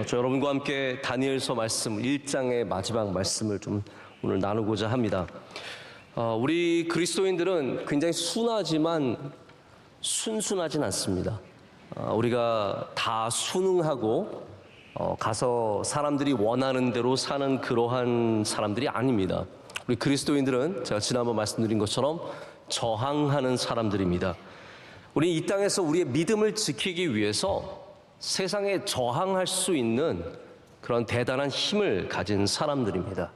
저 여러분과 함께 다니엘서 말씀 1장의 마지막 말씀을 좀 오늘 나누고자 합니다. 우리 그리스도인들은 굉장히 순하지만 순순하진 않습니다. 우리가 다 순응하고 가서 사람들이 원하는 대로 사는 그러한 사람들이 아닙니다. 우리 그리스도인들은 제가 지난번 말씀드린 것처럼 저항하는 사람들입니다. 우리 이 땅에서 우리의 믿음을 지키기 위해서 세상에 저항할 수 있는 그런 대단한 힘을 가진 사람들입니다.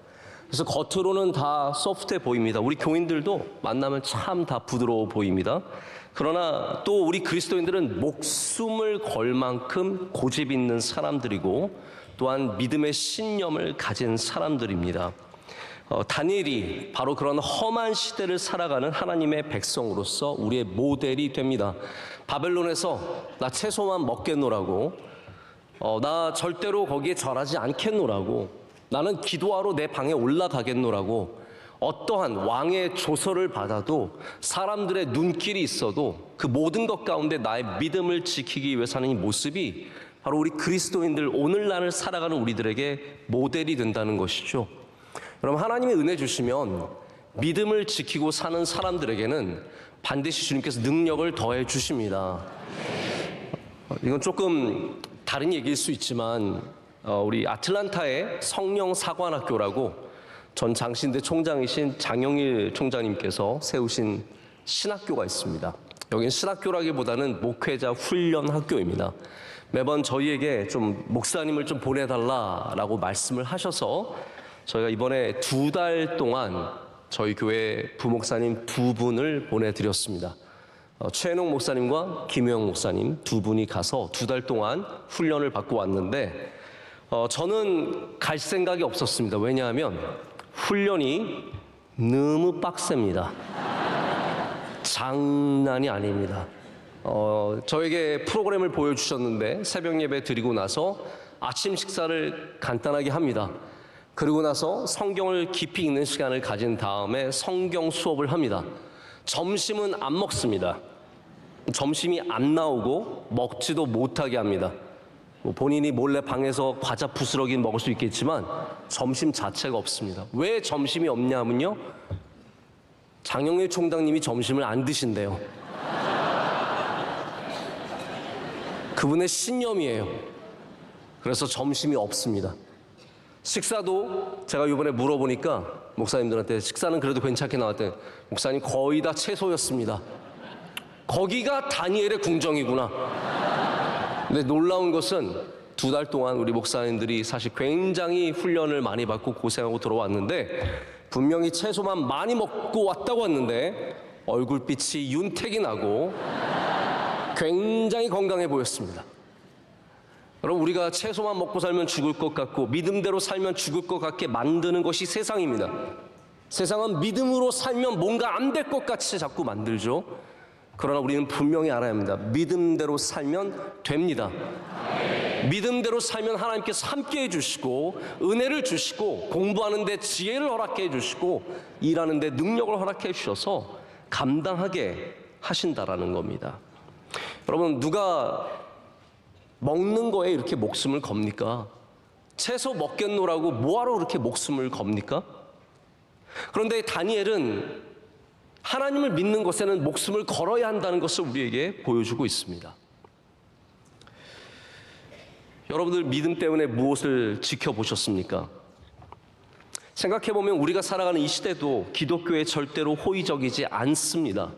그래서 겉으로는 다 소프트해 보입니다. 우리 교인들도 만나면 참 다 부드러워 보입니다. 그러나 또 우리 그리스도인들은 목숨을 걸 만큼 고집 있는 사람들이고 또한 믿음의 신념을 가진 사람들입니다. 다니엘이 바로 그런 험한 시대를 살아가는 하나님의 백성으로서 우리의 모델이 됩니다. 바벨론에서 나 채소만 먹겠노라고, 나 절대로 거기에 절하지 않겠노라고, 나는 기도하러 내 방에 올라가겠노라고, 어떠한 왕의 조서를 받아도 사람들의 눈길이 있어도 그 모든 것 가운데 나의 믿음을 지키기 위해 사는 이 모습이 바로 우리 그리스도인들 오늘날을 살아가는 우리들에게 모델이 된다는 것이죠. 여러분, 하나님의 은혜 주시면 믿음을 지키고 사는 사람들에게는 반드시 주님께서 능력을 더해 주십니다. 이건 조금 다른 얘기일 수 있지만 우리 아틀란타의 성령 사관학교라고 전 장신대 총장이신 장영일 총장님께서 세우신 신학교가 있습니다. 여긴 신학교라기보다는 목회자 훈련 학교입니다. 매번 저희에게 좀 목사님을 좀 보내달라라고 말씀을 하셔서 저희가 이번에 2달 동안 저희 교회 부목사님 2분을 보내드렸습니다. 최현웅 목사님과 김효영 목사님 2분이 가서 2달 동안 훈련을 받고 왔는데 저는 갈 생각이 없었습니다. 왜냐하면 훈련이 너무 빡셉니다. 장난이 아닙니다. 저에게 프로그램을 보여주셨는데 새벽 예배 드리고 나서 아침 식사를 간단하게 합니다. 그리고 나서 성경을 깊이 읽는 시간을 가진 다음에 성경 수업을 합니다. 점심은 안 먹습니다. 점심이 안 나오고 먹지도 못하게 합니다. 본인이 몰래 방에서 과자 부스러기 먹을 수 있겠지만 점심 자체가 없습니다. 왜 점심이 없냐면요, 장영일 총장님이 점심을 안 드신대요. 그분의 신념이에요. 그래서 점심이 없습니다. 식사도 제가 이번에 물어보니까 목사님들한테 식사는 그래도 괜찮게 나왔대요. 목사님, 거의 다 채소였습니다. 거기가 다니엘의 궁정이구나. 근데 놀라운 것은 2달 동안 우리 목사님들이 사실 굉장히 훈련을 많이 받고 고생하고 들어왔는데 분명히 채소만 많이 먹고 왔다고 했는데 얼굴빛이 윤택이 나고 굉장히 건강해 보였습니다. 여러분, 우리가 채소만 먹고 살면 죽을 것 같고 믿음대로 살면 죽을 것 같게 만드는 것이 세상입니다. 세상은 믿음으로 살면 뭔가 안 될 것 같이 자꾸 만들죠. 그러나 우리는 분명히 알아야 합니다. 믿음대로 살면 됩니다. 믿음대로 살면 하나님께서 함께 해주시고 은혜를 주시고 공부하는 데 지혜를 허락해 주시고 일하는 데 능력을 허락해 주셔서 감당하게 하신다라는 겁니다. 여러분, 누가 먹는 거에 이렇게 목숨을 겁니까? 채소 먹겠노라고 뭐하러 그렇게 목숨을 겁니까? 그런데 다니엘은 하나님을 믿는 것에는 목숨을 걸어야 한다는 것을 우리에게 보여주고 있습니다. 여러분들 믿음 때문에 무엇을 지켜보셨습니까? 생각해보면 우리가 살아가는 이 시대도 기독교에 절대로 호의적이지 않습니다.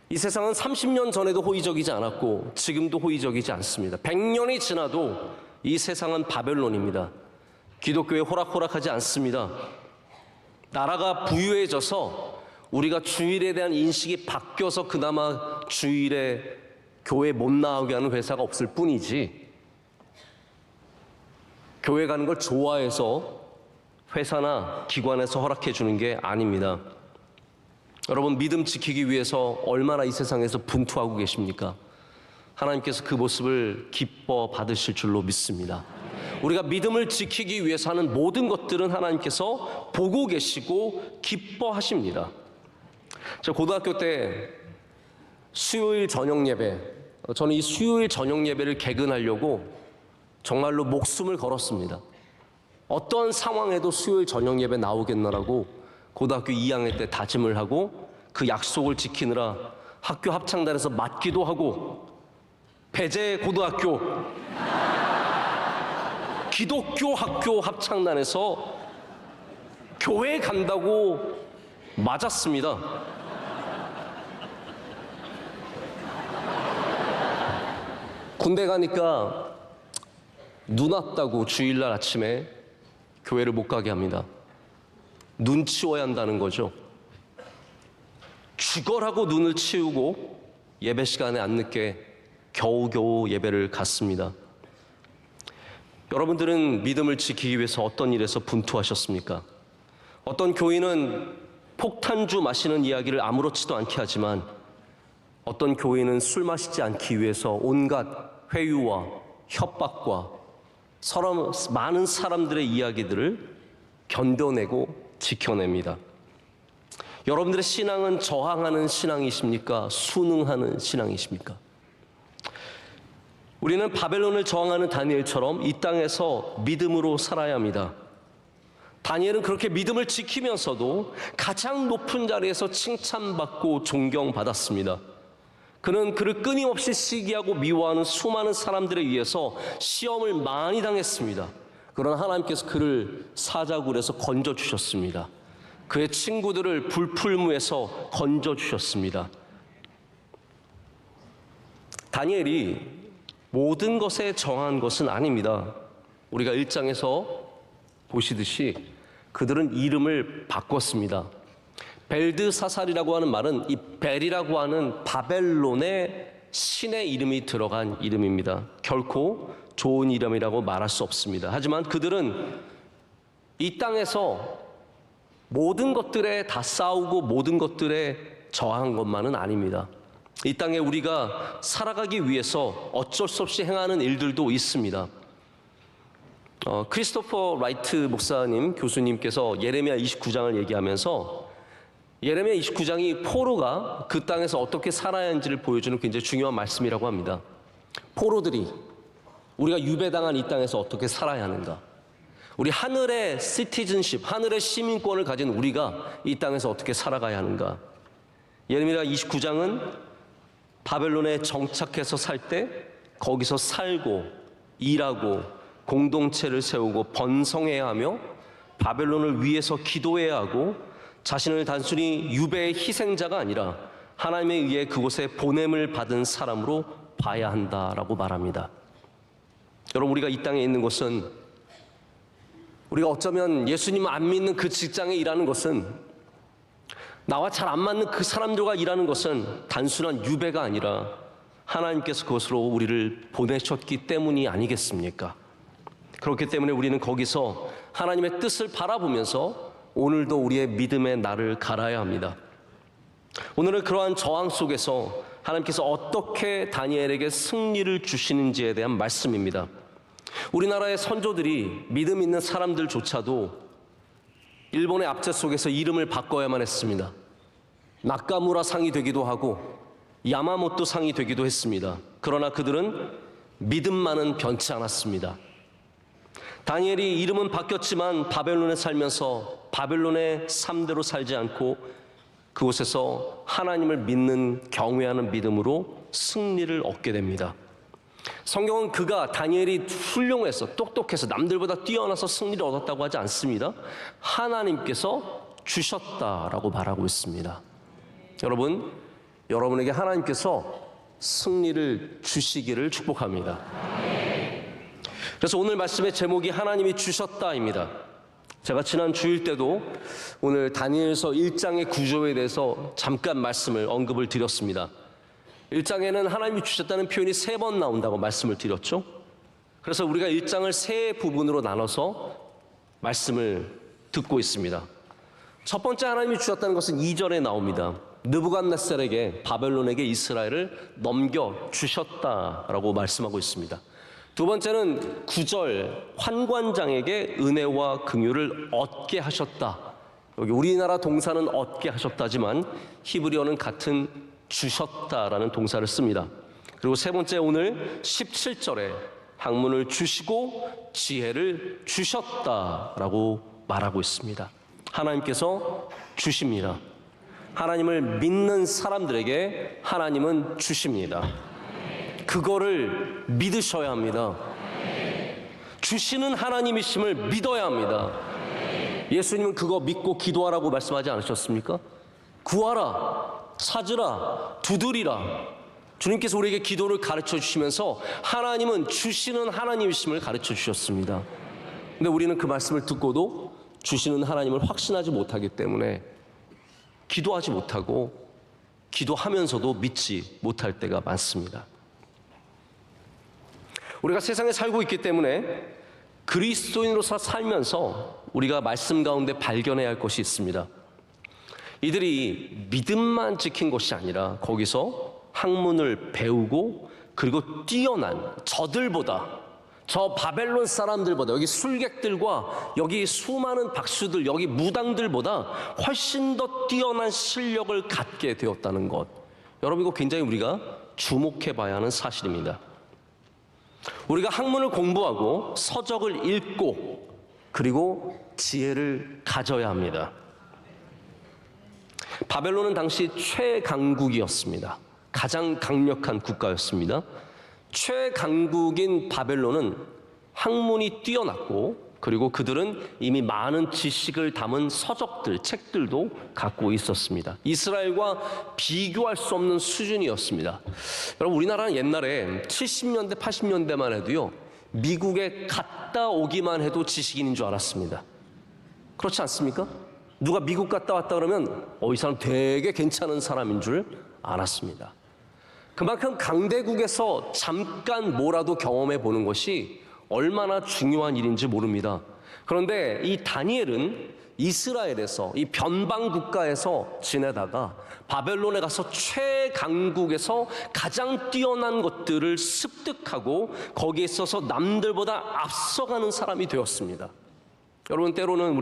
이 세상은 30년 전에도 호의적이지 않았고 지금도 호의적이지 않습니다. 100년이 지나도 이 세상은 바벨론입니다. 기독교에 호락호락하지 않습니다. 나라가 부유해져서 우리가 주일에 대한 인식이 바뀌어서 그나마 주일에 교회 못 나오게 하는 회사가 없을 뿐이지, 교회 가는 걸 좋아해서 회사나 기관에서 허락해 주는 게 아닙니다. 여러분, 믿음 지키기 위해서 얼마나 이 세상에서 분투하고 계십니까? 하나님께서 그 모습을 기뻐 받으실 줄로 믿습니다. 우리가 믿음을 지키기 위해서 하는 모든 것들은 하나님께서 보고 계시고 기뻐하십니다. 저 고등학교 때 수요일 저녁 예배, 저는 이 수요일 저녁 예배를 개근하려고 정말로 목숨을 걸었습니다. 어떤 상황에도 수요일 저녁 예배 나오겠노라고 고등학교 2학년 때 다짐을 하고 그 약속을 지키느라 학교 합창단에서 맞기도 하고 배재 고등학교 기독교 학교 합창단에서 교회 간다고 맞았습니다. 군대 가니까 눈 왔다고 주일날 아침에 교회를 못 가게 합니다. 눈 치워야 한다는 거죠. 죽어라고 눈을 치우고 예배 시간에 안 늦게 겨우겨우 예배를 갔습니다. 여러분들은 믿음을 지키기 위해서 어떤 일에서 분투하셨습니까? 어떤 교인은 폭탄주 마시는 이야기를 아무렇지도 않게 하지만 어떤 교인은 술 마시지 않기 위해서 온갖 회유와 협박과 많은 사람들의 이야기들을 견뎌내고 지켜냅니다. 여러분들의 신앙은 저항하는 신앙이십니까? 순응하는 신앙이십니까? 우리는 바벨론을 저항하는 다니엘처럼 이 땅에서 믿음으로 살아야 합니다. 다니엘은 그렇게 믿음을 지키면서도 가장 높은 자리에서 칭찬받고 존경받았습니다. 그는 그를 끊임없이 시기하고 미워하는 수많은 사람들에 의해서 시험을 많이 당했습니다. 그러나 하나님께서 그를 사자굴에서 건져주셨습니다. 그의 친구들을 불풀무에서 건져주셨습니다. 다니엘이 모든 것에 정한 것은 아닙니다. 우리가 1장에서 보시듯이 그들은 이름을 바꿨습니다. 벨드사살이라고 하는 말은 이 벨이라고 하는 바벨론의 신의 이름이 들어간 이름입니다. 결코 좋은 이름이라고 말할 수 없습니다. 하지만 그들은 이 땅에서 모든 것들에 다 싸우고 모든 것들에 저항한 것만은 아닙니다. 이 땅에 우리가 살아가기 위해서 어쩔 수 없이 행하는 일들도 있습니다. 크리스토퍼 라이트 목사님 교수님께서 예레미야 29장을 얘기하면서 예레미야 29장이 포로가 그 땅에서 어떻게 살아야 하는지를 보여주는 굉장히 중요한 말씀이라고 합니다. 포로들이 우리가 유배당한 이 땅에서 어떻게 살아야 하는가, 우리 하늘의 시티즌십, 하늘의 시민권을 가진 우리가 이 땅에서 어떻게 살아가야 하는가. 예레미야 29장은 바벨론에 정착해서 살 때 거기서 살고 일하고 공동체를 세우고 번성해야 하며 바벨론을 위해서 기도해야 하고 자신을 단순히 유배의 희생자가 아니라 하나님에 의해 그곳에 보냄을 받은 사람으로 봐야 한다라고 말합니다. 여러분, 우리가 이 땅에 있는 것은, 우리가 어쩌면 예수님을 안 믿는 그 직장에 일하는 것은, 나와 잘 안 맞는 그 사람들과 일하는 것은 단순한 유배가 아니라 하나님께서 그것으로 우리를 보내셨기 때문이 아니겠습니까? 그렇기 때문에 우리는 거기서 하나님의 뜻을 바라보면서 오늘도 우리의 믿음의 날을 갈아야 합니다. 오늘은 그러한 저항 속에서 하나님께서 어떻게 다니엘에게 승리를 주시는지에 대한 말씀입니다. 우리나라의 선조들이 믿음 있는 사람들조차도 일본의 압제 속에서 이름을 바꿔야만 했습니다. 나카무라 상이 되기도 하고 야마모토 상이 되기도 했습니다. 그러나 그들은 믿음만은 변치 않았습니다. 다니엘이 이름은 바뀌었지만 바벨론에 살면서 바벨론의 삶대로 살지 않고 그곳에서 하나님을 믿는 경외하는 믿음으로 승리를 얻게 됩니다. 성경은 다니엘이 훌륭해서 똑똑해서 남들보다 뛰어나서 승리를 얻었다고 하지 않습니다. 하나님께서 주셨다라고 말하고 있습니다. 여러분, 여러분에게 하나님께서 승리를 주시기를 축복합니다. 그래서 오늘 말씀의 제목이 하나님이 주셨다입니다. 제가 지난 주일 때도 오늘 다니엘서 1장의 구조에 대해서 잠깐 언급을 드렸습니다. 1장에는 하나님이 주셨다는 표현이 3번 나온다고 말씀을 드렸죠. 그래서 우리가 1장을 3부분으로 나눠서 말씀을 듣고 있습니다. 첫 번째 하나님이 주셨다는 것은 2절에 나옵니다. 느부갓네살에게, 바벨론에게 이스라엘을 넘겨주셨다라고 말씀하고 있습니다. 두 번째는 9절 환관장에게 은혜와 긍휼을 얻게 하셨다. 여기 우리나라 동사는 얻게 하셨다지만 히브리어는 같은 주셨다라는 동사를 씁니다. 그리고 세 번째 오늘 17절에 학문을 주시고 지혜를 주셨다라고 말하고 있습니다. 하나님께서 주십니다. 하나님을 믿는 사람들에게 하나님은 주십니다. 그거를 믿으셔야 합니다. 주시는 하나님이심을 믿어야 합니다. 예수님은 그거 믿고 기도하라고 말씀하지 않으셨습니까? 구하라, 찾으라, 두드리라. 주님께서 우리에게 기도를 가르쳐 주시면서 하나님은 주시는 하나님이심을 가르쳐 주셨습니다. 근데 우리는 그 말씀을 듣고도 주시는 하나님을 확신하지 못하기 때문에 기도하지 못하고 기도하면서도 믿지 못할 때가 많습니다. 우리가 세상에 살고 있기 때문에 그리스도인으로서 살면서 우리가 말씀 가운데 발견해야 할 것이 있습니다. 이들이 믿음만 지킨 것이 아니라 거기서 학문을 배우고 그리고 뛰어난 저들보다, 저 바벨론 사람들보다, 여기 술객들과 여기 수많은 박수들, 여기 무당들보다 훨씬 더 뛰어난 실력을 갖게 되었다는 것, 여러분 이거 굉장히 우리가 주목해 봐야 하는 사실입니다. 우리가 학문을 공부하고 서적을 읽고 그리고 지혜를 가져야 합니다. 바벨론은 당시 최강국이었습니다. 가장 강력한 국가였습니다. 최강국인 바벨론은 학문이 뛰어났고 그리고 그들은 이미 많은 지식을 담은 서적들, 책들도 갖고 있었습니다. 이스라엘과 비교할 수 없는 수준이었습니다. 여러분 우리나라는 옛날에 70년대, 80년대만 해도요, 미국에 갔다 오기만 해도 지식인인 줄 알았습니다. 그렇지 않습니까? 누가 미국 갔다 왔다 그러면 이 사람 되게 괜찮은 사람인 줄 알았습니다. 그만큼 강대국에서 잠깐 뭐라도 경험해 보는 것이 얼마나 중요한 일인지 모릅니다. 그런데 이 다니엘은 이스라엘에서, 이 변방 국가에서 지내다가 바벨론에 가서 최강국에서 가장 뛰어난 것들을 습득하고 거기에 있어서 남들보다 앞서가는 사람이 되었습니다. 여러분 때로는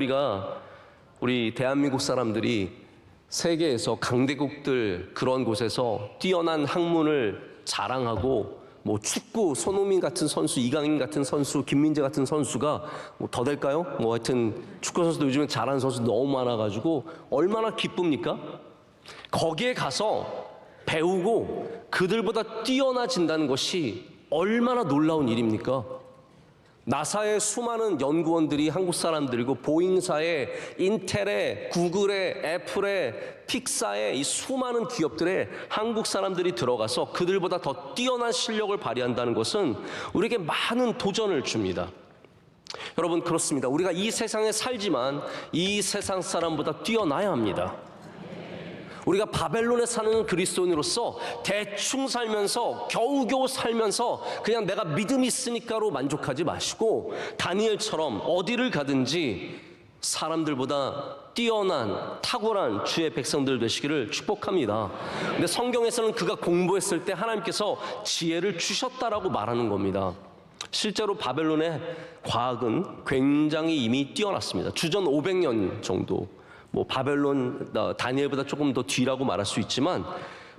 우리 대한민국 사람들이 세계에서 강대국들 그런 곳에서 뛰어난 학문을 자랑하고 뭐 축구 손흥민 같은 선수, 이강인 같은 선수, 김민재 같은 선수가 뭐 더 될까요? 뭐 하여튼 축구 선수도 요즘에 잘하는 선수 너무 많아가지고 얼마나 기쁩니까? 거기에 가서 배우고 그들보다 뛰어나진다는 것이 얼마나 놀라운 일입니까? 나사의 수많은 연구원들이 한국 사람들이고 보잉사에, 인텔에, 구글에, 애플에, 픽사에 이 수많은 기업들에 한국 사람들이 들어가서 그들보다 더 뛰어난 실력을 발휘한다는 것은 우리에게 많은 도전을 줍니다. 여러분 그렇습니다. 우리가 이 세상에 살지만 이 세상 사람보다 뛰어나야 합니다. 우리가 바벨론에 사는 그리스도인으로서 대충 살면서 겨우겨우 살면서 그냥 내가 믿음이 있으니까로 만족하지 마시고 다니엘처럼 어디를 가든지 사람들보다 뛰어난 탁월한 주의 백성들 되시기를 축복합니다. 근데 성경에서는 그가 공부했을 때 하나님께서 지혜를 주셨다라고 말하는 겁니다. 실제로 바벨론의 과학은 굉장히 이미 뛰어났습니다. 주전 500년 정도, 뭐 바벨론 다니엘보다 조금 더 뒤라고 말할 수 있지만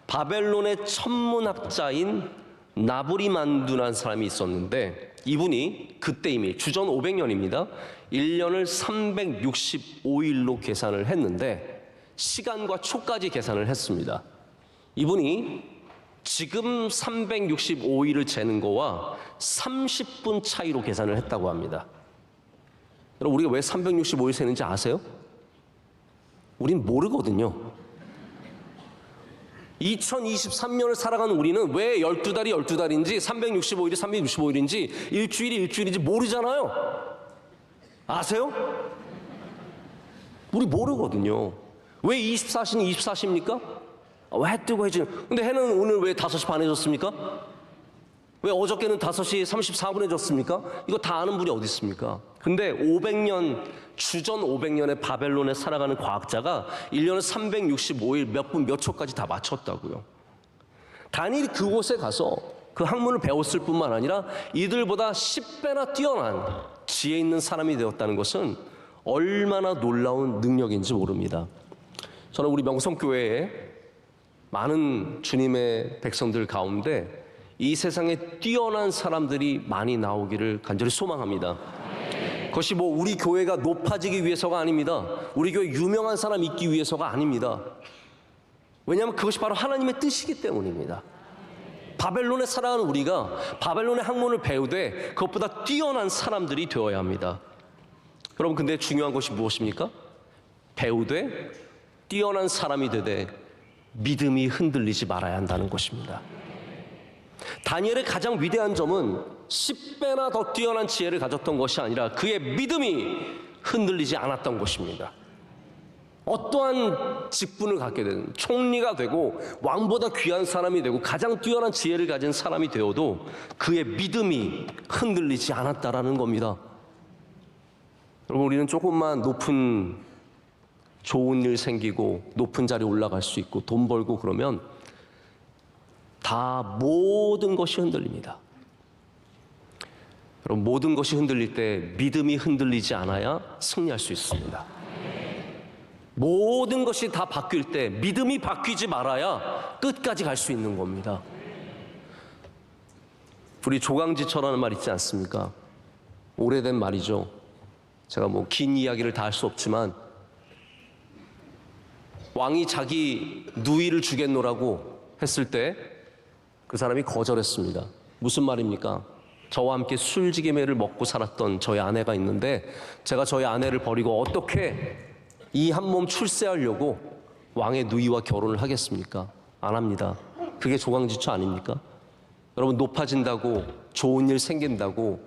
바벨론의 천문학자인 나부리만두라는 사람이 있었는데 이분이 그때 이미 주전 500년입니다. 1년을 365일로 계산을 했는데 시간과 초까지 계산을 했습니다. 이분이 지금 365일을 재는 거와 30분 차이로 계산을 했다고 합니다. 여러분 우리가 왜 365일 세는지 아세요? 우린 모르거든요. 2023년을 살아가는 우리는 왜 12달이 12달인지 365일이 365일인지 일주일이 일주일인지 모르잖아요. 아세요? 우리 모르거든요. 왜 24시는 24시입니까? 왜 해 뜨고 해지는, 근데 해는 오늘 왜 5시 반에 졌습니까? 왜 어저께는 5시 34분에 졌습니까? 이거 다 아는 분이 어디 있습니까? 근데 500년, 주전 500년의 바벨론에 살아가는 과학자가 1년을 365일 몇 분 몇 초까지 다 맞췄다고요. 다니엘이 그곳에 가서 그 학문을 배웠을 뿐만 아니라 이들보다 10배나 뛰어난 지혜 있는 사람이 되었다는 것은 얼마나 놀라운 능력인지 모릅니다. 저는 우리 명성교회에 많은 주님의 백성들 가운데 이 세상에 뛰어난 사람들이 많이 나오기를 간절히 소망합니다. 그것이 뭐 우리 교회가 높아지기 위해서가 아닙니다. 우리 교회 유명한 사람 있기 위해서가 아닙니다. 왜냐하면 그것이 바로 하나님의 뜻이기 때문입니다. 바벨론에 살아가는 우리가 바벨론의 학문을 배우되 그것보다 뛰어난 사람들이 되어야 합니다. 여러분, 근데 중요한 것이 무엇입니까? 배우되 뛰어난 사람이 되되 믿음이 흔들리지 말아야 한다는 것입니다. 다니엘의 가장 위대한 점은 10배나 더 뛰어난 지혜를 가졌던 것이 아니라 그의 믿음이 흔들리지 않았던 것입니다. 어떠한 직분을 갖게 되든 총리가 되고 왕보다 귀한 사람이 되고 가장 뛰어난 지혜를 가진 사람이 되어도 그의 믿음이 흔들리지 않았다라는 겁니다. 여러분, 우리는 조금만 높은 좋은 일 생기고 높은 자리에 올라갈 수 있고 돈 벌고 그러면 다 모든 것이 흔들립니다. 여러분, 모든 것이 흔들릴 때 믿음이 흔들리지 않아야 승리할 수 있습니다. 모든 것이 다 바뀔 때 믿음이 바뀌지 말아야 끝까지 갈 수 있는 겁니다. 우리 조강지처라는 말 있지 않습니까? 오래된 말이죠. 제가 뭐 긴 이야기를 다 할 수 없지만 왕이 자기 누이를 주겠노라고 했을 때 그 사람이 거절했습니다. 무슨 말입니까? 저와 함께 술지게매를 먹고 살았던 저희 아내가 있는데 제가 저희 아내를 버리고 어떻게 이 한 몸 출세하려고 왕의 누이와 결혼을 하겠습니까? 안 합니다. 그게 조강지처 아닙니까? 여러분, 높아진다고 좋은 일 생긴다고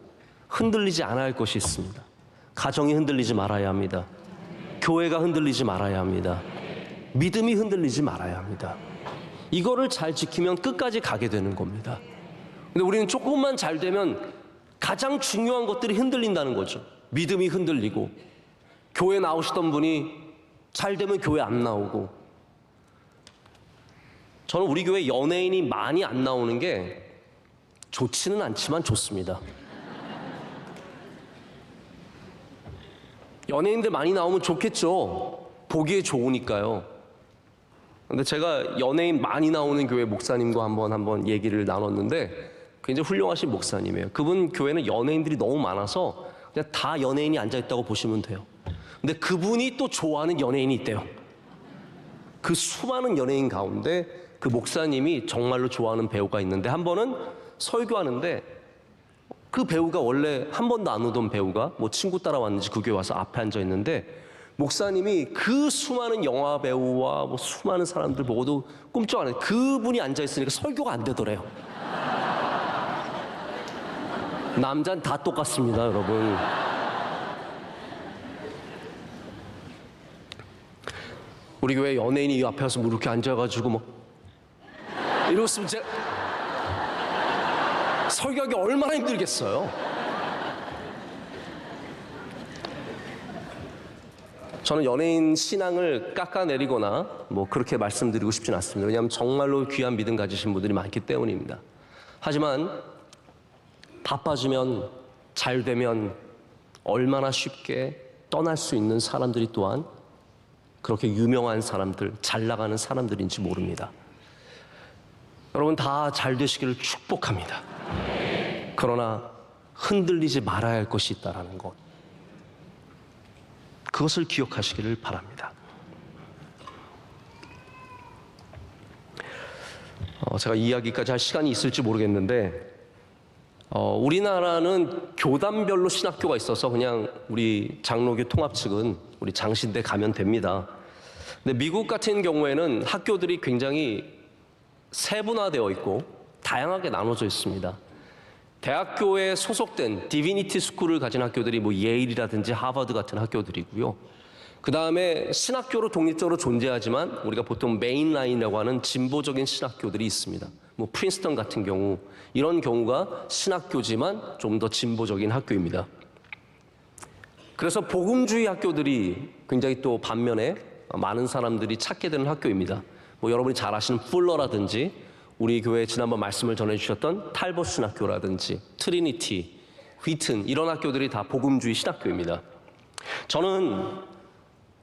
흔들리지 않아야 할 것이 있습니다. 가정이 흔들리지 말아야 합니다. 교회가 흔들리지 말아야 합니다. 믿음이 흔들리지 말아야 합니다. 이거를 잘 지키면 끝까지 가게 되는 겁니다. 근데 우리는 조금만 잘 되면 가장 중요한 것들이 흔들린다는 거죠. 믿음이 흔들리고 교회 나오시던 분이 잘 되면 교회 안 나오고. 저는 우리 교회 연예인이 많이 안 나오는 게 좋지는 않지만 좋습니다. 연예인들 많이 나오면 좋겠죠. 보기에 좋으니까요. 근데 제가 연예인 많이 나오는 교회 목사님과 한번 얘기를 나눴는데 굉장히 훌륭하신 목사님이에요. 그분 교회는 연예인들이 너무 많아서 그냥 다 연예인이 앉아있다고 보시면 돼요. 근데 그분이 또 좋아하는 연예인이 있대요. 그 수많은 연예인 가운데 그 목사님이 정말로 좋아하는 배우가 있는데 한 번은 설교하는데 그 배우가 원래 한 번도 안 오던 배우가 뭐 친구 따라왔는지 그 교회 와서 앞에 앉아 있는데 목사님이 그 수많은 영화 배우와 뭐 수많은 사람들 보고도 꿈쩍 안 해요. 그분이 앉아 있으니까 설교가 안 되더래요. 남자는 다 똑같습니다, 여러분. 우리 교회 연예인이 이 앞에 와서 뭐 이렇게 앉아가지고 뭐 이러고 있으면 제가 설교하기 얼마나 힘들겠어요. 저는 연예인 신앙을 깎아내리거나 뭐 그렇게 말씀드리고 싶진 않습니다. 왜냐하면 정말로 귀한 믿음 가지신 분들이 많기 때문입니다. 하지만 바빠지면 잘 되면 얼마나 쉽게 떠날 수 있는 사람들이 또한 그렇게 유명한 사람들, 잘 나가는 사람들인지 모릅니다. 여러분, 다 잘 되시기를 축복합니다. 그러나 흔들리지 말아야 할 것이 있다는 것, 그것을 기억하시기를 바랍니다. 제가 이야기까지 할 시간이 있을지 모르겠는데 우리나라는 교단별로 신학교가 있어서 그냥 우리 장로교 통합 측은 우리 장신대 가면 됩니다. 근데 미국 같은 경우에는 학교들이 굉장히 세분화되어 있고 다양하게 나눠져 있습니다. 대학교에 소속된 디비니티 스쿨을 가진 학교들이 뭐 예일이라든지 하버드 같은 학교들이고요. 그 다음에 신학교로 독립적으로 존재하지만 우리가 보통 메인라인이라고 하는 진보적인 신학교들이 있습니다. 뭐 프린스턴 같은 경우, 이런 경우가 신학교지만 좀 더 진보적인 학교입니다. 그래서 복음주의 학교들이 굉장히 또 반면에 많은 사람들이 찾게 되는 학교입니다. 뭐 여러분이 잘 아시는 풀러라든지 우리 교회 지난번 말씀을 전해주셨던 탈봇 신학교라든지 트리니티, 휘튼, 이런 학교들이 다 복음주의 신학교입니다. 저는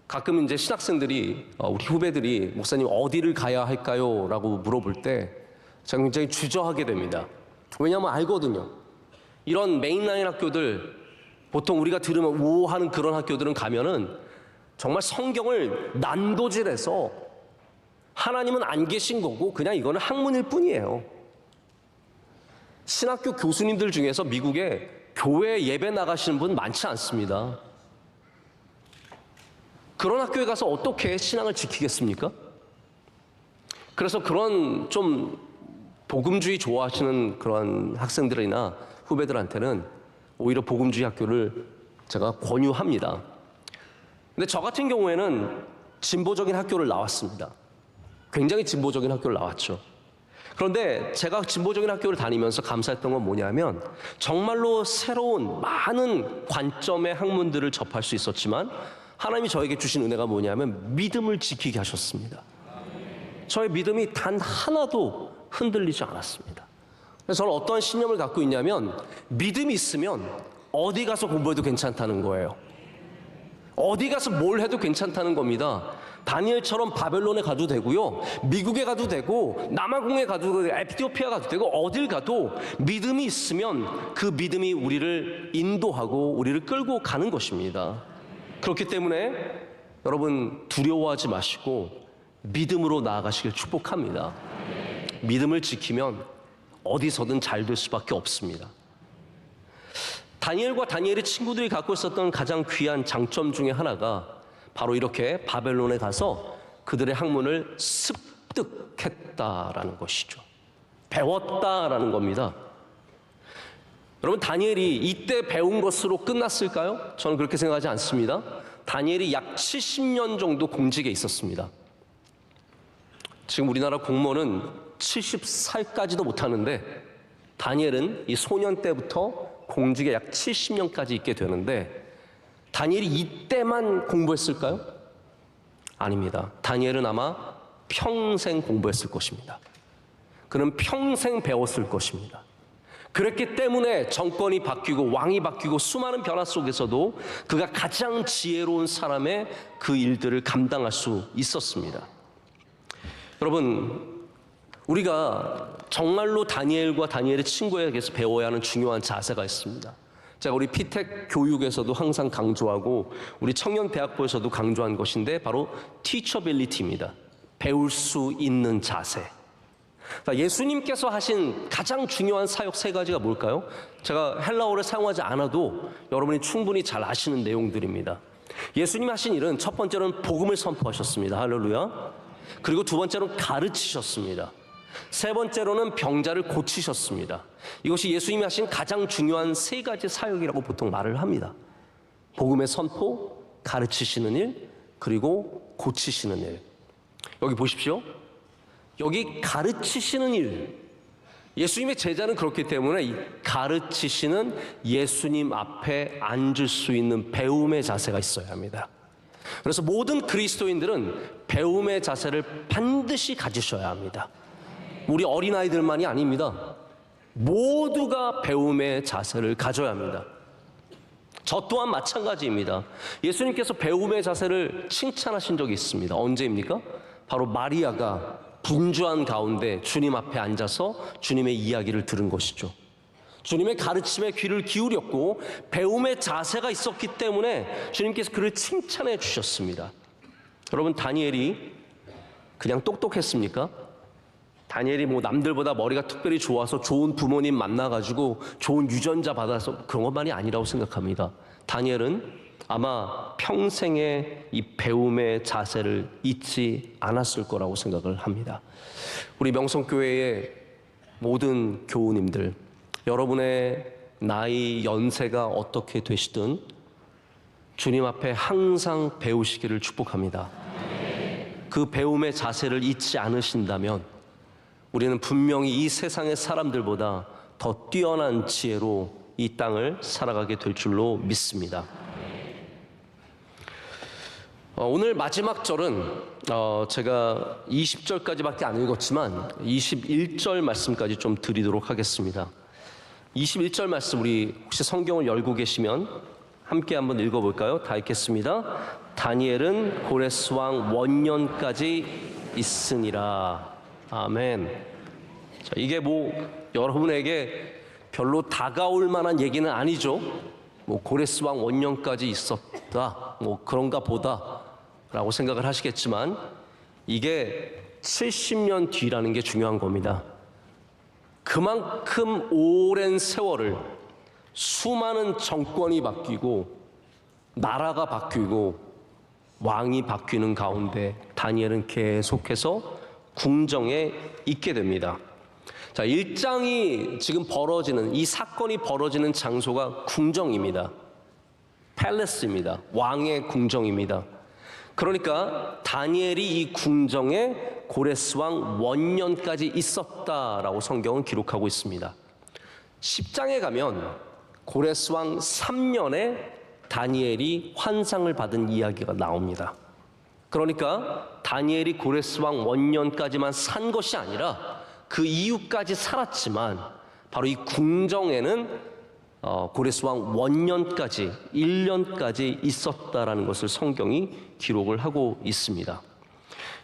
가끔 이제 신학생들이 우리 후배들이 목사님 어디를 가야 할까요? 라고 물어볼 때 제가 굉장히 주저하게 됩니다. 왜냐하면 알거든요. 이런 메인라인 학교들, 보통 우리가 들으면 오 하는 그런 학교들은 가면은 정말 성경을 난도질해서 하나님은 안 계신 거고 그냥 이거는 학문일 뿐이에요. 신학교 교수님들 중에서 미국에 교회 예배 나가시는 분 많지 않습니다. 그런 학교에 가서 어떻게 신앙을 지키겠습니까? 그래서 그런 좀 복음주의 좋아하시는 그런 학생들이나 후배들한테는 오히려 복음주의 학교를 제가 권유합니다. 근데 저 같은 경우에는 진보적인 학교를 나왔습니다. 굉장히 진보적인 학교를 나왔죠. 그런데 제가 진보적인 학교를 다니면서 감사했던 건 뭐냐면 정말로 새로운 많은 관점의 학문들을 접할 수 있었지만 하나님이 저에게 주신 은혜가 뭐냐면 믿음을 지키게 하셨습니다. 저의 믿음이 단 하나도 흔들리지 않았습니다. 그래서 저는 어떠한 신념을 갖고 있냐면 믿음이 있으면 어디 가서 공부해도 괜찮다는 거예요. 어디 가서 뭘 해도 괜찮다는 겁니다. 다니엘처럼 바벨론에 가도 되고요, 미국에 가도 되고, 남아공에 가도 되고, 에티오피아 가도 되고, 어딜 가도 믿음이 있으면 그 믿음이 우리를 인도하고 우리를 끌고 가는 것입니다. 그렇기 때문에 여러분 두려워하지 마시고 믿음으로 나아가시길 축복합니다. 믿음을 지키면 어디서든 잘 될 수밖에 없습니다. 다니엘과 다니엘의 친구들이 갖고 있었던 가장 귀한 장점 중에 하나가 바로 이렇게 바벨론에 가서 그들의 학문을 습득했다라는 것이죠. 배웠다라는 겁니다. 여러분, 다니엘이 이때 배운 것으로 끝났을까요? 저는 그렇게 생각하지 않습니다. 다니엘이 약 70년 정도 공직에 있었습니다. 지금 우리나라 공무원은 70살까지도 못하는데 다니엘은 이 소년 때부터 공직에 약 70년까지 있게 되는데 다니엘이 이때만 공부했을까요? 아닙니다. 다니엘은 아마 평생 공부했을 것입니다. 그는 평생 배웠을 것입니다. 그랬기 때문에 정권이 바뀌고 왕이 바뀌고 수많은 변화 속에서도 그가 가장 지혜로운 사람의 그 일들을 감당할 수 있었습니다. 여러분, 우리가 정말로 다니엘과 다니엘의 친구에게서 배워야 하는 중요한 자세가 있습니다. 제가 우리 피텍 교육에서도 항상 강조하고 우리 청년대학부에서도 강조한 것인데 바로 teachability입니다. 배울 수 있는 자세. 예수님께서 하신 가장 중요한 사역 세 가지가 뭘까요? 제가 헬라어를 사용하지 않아도 여러분이 충분히 잘 아시는 내용들입니다. 예수님이 하신 일은 첫 번째로는 복음을 선포하셨습니다. 할렐루야. 그리고 두 번째로는 가르치셨습니다. 세 번째로는 병자를 고치셨습니다. 이것이 예수님이 하신 가장 중요한 세 가지 사역이라고 보통 말을 합니다. 복음의 선포, 가르치시는 일, 그리고 고치시는 일. 여기 보십시오. 여기 가르치시는 일. 예수님의 제자는 그렇기 때문에 이 가르치시는 예수님 앞에 앉을 수 있는 배움의 자세가 있어야 합니다. 그래서 모든 그리스도인들은 배움의 자세를 반드시 가지셔야 합니다. 우리 어린아이들만이 아닙니다. 모두가 배움의 자세를 가져야 합니다. 저 또한 마찬가지입니다. 예수님께서 배움의 자세를 칭찬하신 적이 있습니다. 언제입니까? 바로 마리아가 분주한 가운데 주님 앞에 앉아서 주님의 이야기를 들은 것이죠. 주님의 가르침에 귀를 기울였고 배움의 자세가 있었기 때문에 주님께서 그를 칭찬해 주셨습니다. 여러분, 다니엘이 그냥 똑똑했습니까? 다니엘이 뭐 남들보다 머리가 특별히 좋아서 좋은 부모님 만나가지고 좋은 유전자 받아서 그런 것만이 아니라고 생각합니다. 다니엘은 아마 평생의 이 배움의 자세를 잊지 않았을 거라고 생각을 합니다. 우리 명성교회의 모든 교우님들, 여러분의 나이, 연세가 어떻게 되시든 주님 앞에 항상 배우시기를 축복합니다. 그 배움의 자세를 잊지 않으신다면 우리는 분명히 이 세상의 사람들보다 더 뛰어난 지혜로 이 땅을 살아가게 될 줄로 믿습니다. 오늘 마지막 절은 제가 20절까지밖에 안 읽었지만 21절 말씀까지 좀 드리도록 하겠습니다. 21절 말씀, 우리 혹시 성경을 열고 계시면 함께 한번 읽어볼까요? 다 읽겠습니다. 다니엘은 고레스 왕 원년까지 있으니라. 아멘. 자, 이게 뭐 여러분에게 별로 다가올 만한 얘기는 아니죠. 뭐 고레스 왕 원년까지 있었다, 뭐 그런가 보다라고 생각을 하시겠지만 이게 70년 뒤라는 게 중요한 겁니다. 그만큼 오랜 세월을 수많은 정권이 바뀌고 나라가 바뀌고 왕이 바뀌는 가운데 다니엘은 계속해서 궁정에 있게 됩니다. 자, 1장이 지금 벌어지는, 이 사건이 벌어지는 장소가 궁정입니다. 팰레스입니다. 왕의 궁정입니다. 그러니까 다니엘이 이 궁정에 고레스 왕 원년까지 있었다라고 성경은 기록하고 있습니다. 10장에 가면 고레스 왕 3년에 다니엘이 환상을 받은 이야기가 나옵니다. 그러니까 다니엘이 고레스 왕 원년까지만 산 것이 아니라 그 이후까지 살았지만 바로 이 궁정에는 고레스 왕 원년까지 1년까지 있었다라는 것을 성경이 기록을 하고 있습니다.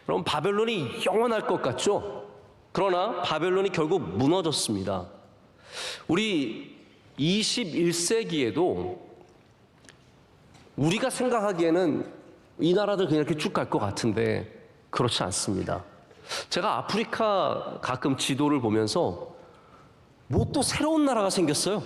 그럼 바벨론이 영원할 것 같죠? 그러나 바벨론이 결국 무너졌습니다. 우리 21세기에도 우리가 생각하기에는 이 나라들 그냥 이렇게 쭉 갈 것 같은데 그렇지 않습니다. 제가 아프리카 가끔 지도를 보면서 뭐 또 새로운 나라가 생겼어요.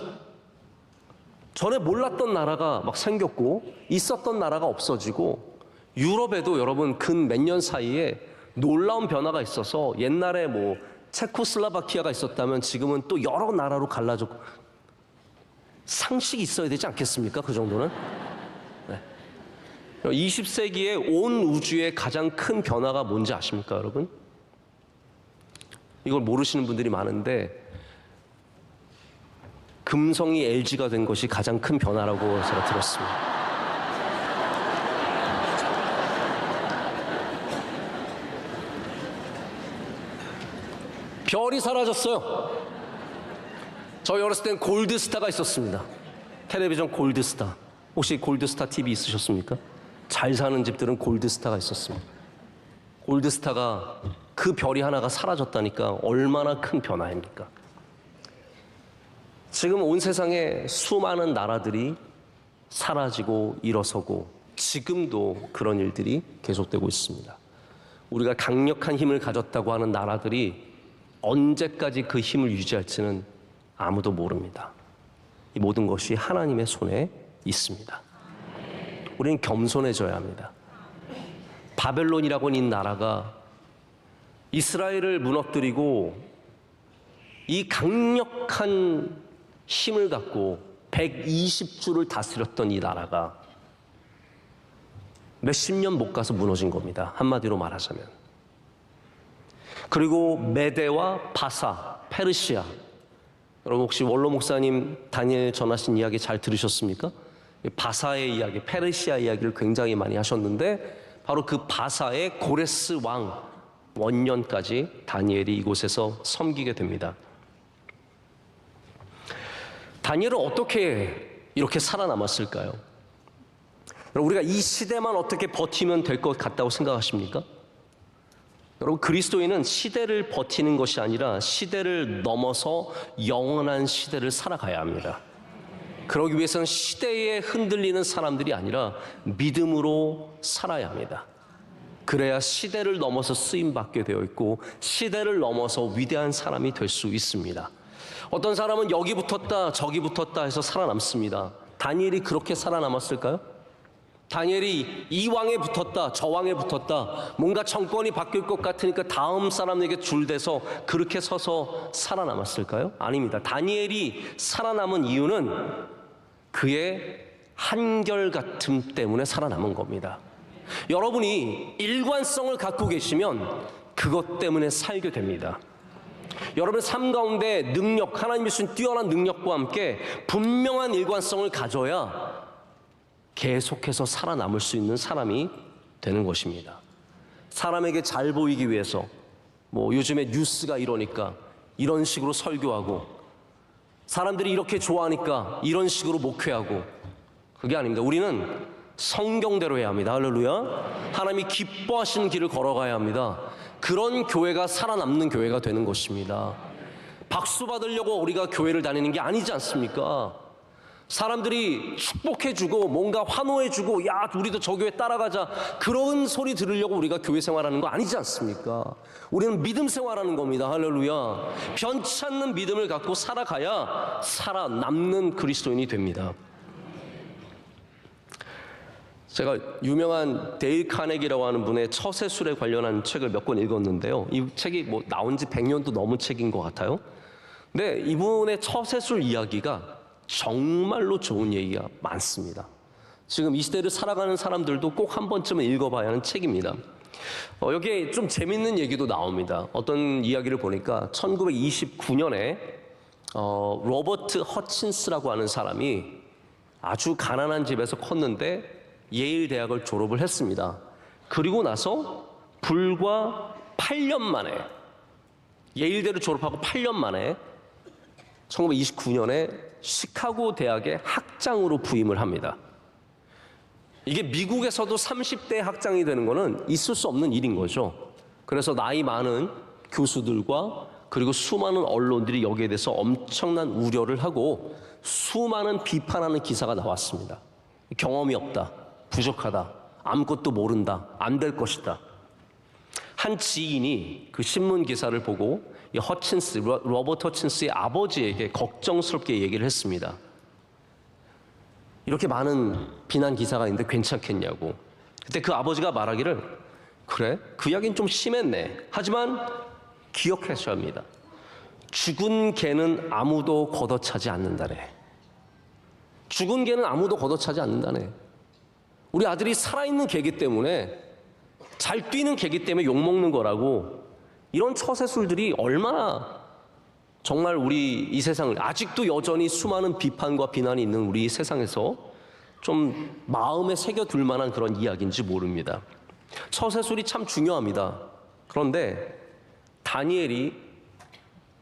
전에 몰랐던 나라가 막 생겼고 있었던 나라가 없어지고, 유럽에도 여러분 근 몇 년 사이에 놀라운 변화가 있어서 옛날에 뭐 체코슬라바키아가 있었다면 지금은 또 여러 나라로 갈라졌고, 상식이 있어야 되지 않겠습니까? 그 정도는. 20세기에 온 우주의 가장 큰 변화가 뭔지 아십니까, 여러분? 이걸 모르시는 분들이 많은데 금성이 LG가 된 것이 가장 큰 변화라고 제가 들었습니다. 별이 사라졌어요. 저희 어렸을 땐 골드스타가 있었습니다. 텔레비전 골드스타. 혹시 골드스타 TV 있으셨습니까? 잘 사는 집들은 골드스타가 있었습니다. 골드스타가, 그 별이 하나가 사라졌다니까 얼마나 큰 변화입니까? 지금 온 세상에 수많은 나라들이 사라지고 일어서고 지금도 그런 일들이 계속되고 있습니다. 우리가 강력한 힘을 가졌다고 하는 나라들이 언제까지 그 힘을 유지할지는 아무도 모릅니다. 이 모든 것이 하나님의 손에 있습니다. 우리는 겸손해져야 합니다. 바벨론이라고 하는 이 나라가 이스라엘을 무너뜨리고 이 강력한 힘을 갖고 120주를 다스렸던 이 나라가 몇십 년 못 가서 무너진 겁니다. 한마디로 말하자면. 그리고 메대와 바사, 페르시아. 여러분 혹시 원로 목사님 다니엘 전하신 이야기 잘 들으셨습니까? 바사의 이야기, 페르시아 이야기를 굉장히 많이 하셨는데 바로 그 바사의 고레스 왕 원년까지 다니엘이 이곳에서 섬기게 됩니다. 다니엘은 어떻게 이렇게 살아남았을까요? 우리가 이 시대만 어떻게 버티면 될 것 같다고 생각하십니까? 여러분, 그리스도인은 시대를 버티는 것이 아니라 시대를 넘어서 영원한 시대를 살아가야 합니다. 그러기 위해서는 시대에 흔들리는 사람들이 아니라 믿음으로 살아야 합니다. 그래야 시대를 넘어서 쓰임받게 되어 있고 시대를 넘어서 위대한 사람이 될 수 있습니다. 어떤 사람은 여기 붙었다 저기 붙었다 해서 살아남습니다. 다니엘이 그렇게 살아남았을까요? 다니엘이 이 왕에 붙었다 저 왕에 붙었다, 뭔가 정권이 바뀔 것 같으니까 다음 사람에게 줄대서 그렇게 서서 살아남았을까요? 아닙니다. 다니엘이 살아남은 이유는 그의 한결같음 때문에 살아남은 겁니다. 여러분이 일관성을 갖고 계시면 그것 때문에 살게 됩니다. 여러분의 삶 가운데 능력, 하나님이 주신 뛰어난 능력과 함께 분명한 일관성을 가져야 계속해서 살아남을 수 있는 사람이 되는 것입니다. 사람에게 잘 보이기 위해서 뭐 요즘에 뉴스가 이러니까 이런 식으로 설교하고, 사람들이 이렇게 좋아하니까 이런 식으로 목회하고, 그게 아닙니다. 우리는 성경대로 해야 합니다. 할렐루야. 하나님이 기뻐하시는 길을 걸어가야 합니다. 그런 교회가 살아남는 교회가 되는 것입니다. 박수 받으려고 우리가 교회를 다니는 게 아니지 않습니까? 사람들이 축복해주고 뭔가 환호해주고 야 우리도 저 교회 따라가자 그런 소리 들으려고 우리가 교회 생활하는 거 아니지 않습니까? 우리는 믿음 생활하는 겁니다. 할렐루야. 변치 않는 믿음을 갖고 살아가야 살아남는 그리스도인이 됩니다. 제가 유명한 데일 카네기라고 하는 분의 처세술에 관련한 책을 몇 권 읽었는데요. 이 책이 뭐 나온 지 100년도 넘은 책인 것 같아요. 근데 이분의 처세술 이야기가 정말로 좋은 얘기가 많습니다. 지금 이 시대를 살아가는 사람들도 꼭 한 번쯤은 읽어봐야 하는 책입니다. 여기에 좀 재밌는 얘기도 나옵니다. 어떤 이야기를 보니까 1929년에 로버트 허친스라고 하는 사람이 아주 가난한 집에서 컸는데 예일 대학을 졸업을 했습니다. 그리고 나서 불과 8년 만에 예일대를 졸업하고 8년 만에 1929년에 시카고 대학의 학장으로 부임을 합니다. 이게 미국에서도 30대 학장이 되는 거는 있을 수 없는 일인 거죠. 그래서 나이 많은 교수들과 그리고 수많은 언론들이 여기에 대해서 엄청난 우려를 하고 수많은 비판하는 기사가 나왔습니다. 경험이 없다, 부족하다, 아무것도 모른다, 안 될 것이다. 한 지인이 그 신문 기사를 보고 이 로버트 허친스의 아버지에게 걱정스럽게 얘기를 했습니다. 이렇게 많은 비난 기사가 있는데 괜찮겠냐고. 그때 그 아버지가 말하기를 그래? 그 이야기는 좀 심했네. 하지만 기억하셔야 합니다. 죽은 개는 아무도 걷어차지 않는다네. 죽은 개는 아무도 걷어차지 않는다네. 우리 아들이 살아있는 개기 때문에 잘 뛰는 개기 때문에 욕먹는 거라고. 이런 처세술들이 얼마나 정말 우리 이 세상을 아직도 여전히 수많은 비판과 비난이 있는 우리 이 세상에서 좀 마음에 새겨둘 만한 그런 이야기인지 모릅니다. 처세술이 참 중요합니다. 그런데 다니엘이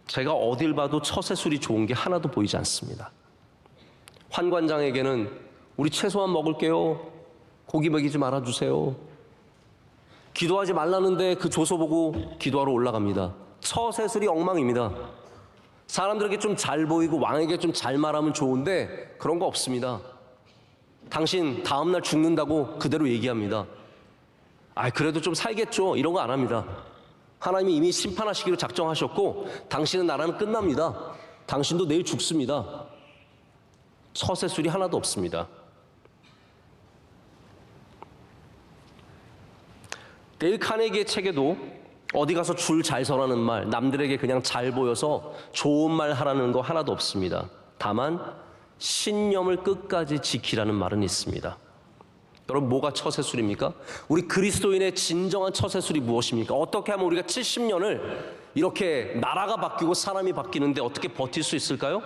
제가 어딜 봐도 처세술이 좋은 게 하나도 보이지 않습니다. 환관장에게는 우리 최소한 먹을게요. 고기 먹이지 말아주세요. 기도하지 말라는데 그 조서 보고 기도하러 올라갑니다. 처세술이 엉망입니다. 사람들에게 좀 잘 보이고 왕에게 좀 잘 말하면 좋은데 그런 거 없습니다. 당신 다음날 죽는다고 그대로 얘기합니다. 그래도 좀 살겠죠. 이런 거 안 합니다. 하나님이 이미 심판하시기로 작정하셨고 당신의 나라는 끝납니다. 당신도 내일 죽습니다. 처세술이 하나도 없습니다. 데일 카네기의 책에도 어디 가서 줄 잘 서라는 말, 남들에게 그냥 잘 보여서 좋은 말 하라는 거 하나도 없습니다. 다만 신념을 끝까지 지키라는 말은 있습니다. 여러분, 뭐가 처세술입니까? 우리 그리스도인의 진정한 처세술이 무엇입니까? 어떻게 하면 우리가 70년을 이렇게 나라가 바뀌고 사람이 바뀌는데 어떻게 버틸 수 있을까요?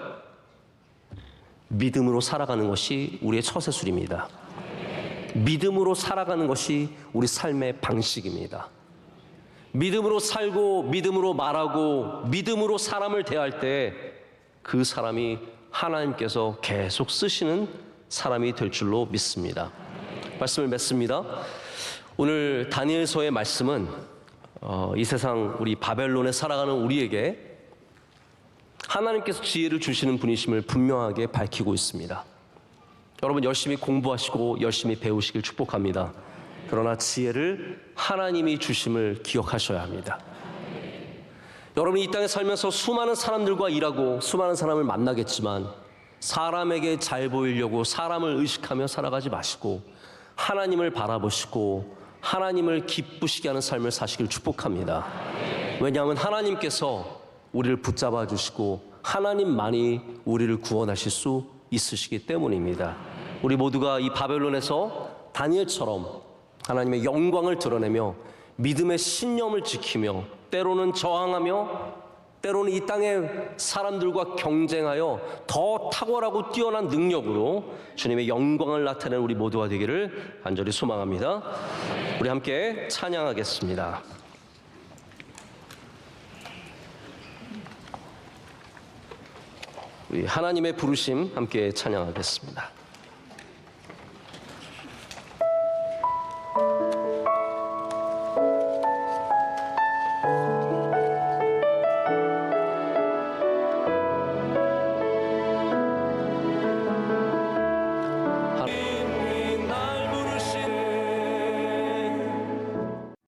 믿음으로 살아가는 것이 우리의 처세술입니다. 믿음으로 살아가는 것이 우리 삶의 방식입니다. 믿음으로 살고 믿음으로 말하고 믿음으로 사람을 대할 때 그 사람이 하나님께서 계속 쓰시는 사람이 될 줄로 믿습니다. 말씀을 맺습니다. 오늘 다니엘서의 말씀은 이 세상 우리 바벨론에 살아가는 우리에게 하나님께서 지혜를 주시는 분이심을 분명하게 밝히고 있습니다. 여러분 열심히 공부하시고 열심히 배우시길 축복합니다. 그러나 지혜를 하나님이 주심을 기억하셔야 합니다. 여러분이 이 땅에 살면서 수많은 사람들과 일하고 수많은 사람을 만나겠지만 사람에게 잘 보이려고 사람을 의식하며 살아가지 마시고 하나님을 바라보시고 하나님을 기쁘시게 하는 삶을 사시길 축복합니다. 왜냐하면 하나님께서 우리를 붙잡아 주시고 하나님만이 우리를 구원하실 수 있으시기 때문입니다. 우리 모두가 이 바벨론에서 다니엘처럼 하나님의 영광을 드러내며 믿음의 신념을 지키며 때로는 저항하며 때로는 이 땅의 사람들과 경쟁하여 더 탁월하고 뛰어난 능력으로 주님의 영광을 나타내는 우리 모두가 되기를 간절히 소망합니다. 우리 함께 찬양하겠습니다. 우리 하나님의 부르심 함께 찬양하겠습니다.